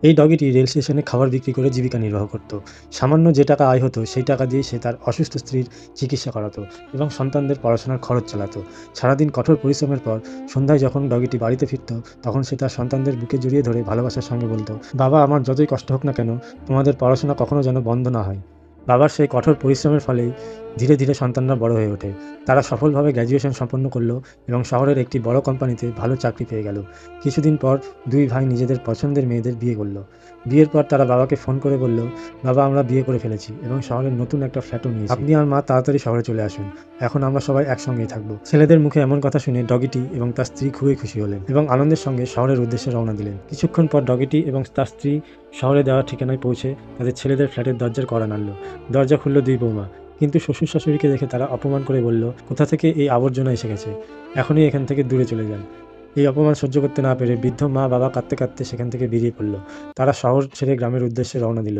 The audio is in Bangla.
এই ডগিটি রেল স্টেশনে খাবার বিক্রি করে জীবিকা নির্বাহ করত। সামান্য যে টাকা আয় হতো সেই টাকা দিয়ে সে তার অসুস্থ স্ত্রীর চিকিৎসা করাতো এবং সন্তানদের পড়াশোনার খরচ চালাতো। সারাদিন কঠোর পরিশ্রমের পর সন্ধ্যায় যখন ডগিটি বাড়িতে ফিরত, তখন সে তার সন্তানদের বুকে জড়িয়ে ধরে ভালোবাসার সঙ্গে বলতো, বাবা, আমার যতই কষ্ট হোক না কেন, তোমাদের পড়াশোনা কখনো যেন বন্ধ না হয়। বাবার সেই কঠোর পরিশ্রমের ফলেই ধীরে ধীরে সন্তানরা বড় হয়ে ওঠে। তারা সফলভাবে গ্র্যাজুয়েশন সম্পন্ন করলো এবং শহরের একটি বড় কোম্পানিতে ভালো চাকরি পেয়ে গেল। কিছুদিন পর দুই ভাই নিজেদের পছন্দের মেয়েদের বিয়ে করলো। বিয়ের পর তারা বাবাকে ফোন করে বলল, বাবা, আমরা বিয়ে করে ফেলেছি এবং শহরের নতুন একটা ফ্ল্যাটও নিয়েছি। আপনি আর মা তাড়াতাড়ি শহরে চলে আসুন। এখন আমরা সবাই একসঙ্গেই থাকবো। ছেলেদের মুখে এমন কথা শুনে ডগিটি এবং তার স্ত্রী খুবই খুশি হলেন এবং আনন্দের সঙ্গে শহরের উদ্দেশ্যে রওনা দিলেন। কিছুক্ষণ পর ডগিটি এবং তার স্ত্রী শহরে দেওয়া ঠিকানায় পৌঁছে তাদের ছেলেদের ফ্ল্যাটের দরজার কড়া নাড়ল। দরজা খুলল দুই বৌমা, কিন্তু শ্বশুর শাশুড়িকে দেখে তারা অপমান করে বলল, কোথা থেকে এই আবর্জনা এসে গেছে, এখনই এখান থেকে দূরে চলে যান। এই অপমান সহ্য করতে না পেরে বৃদ্ধ মা বাবা কাঁদতে কাঁদতে সেখান থেকে বেরিয়ে পড়ল। তারা শহর ছেড়ে গ্রামের উদ্দেশ্যে রওনা দিল।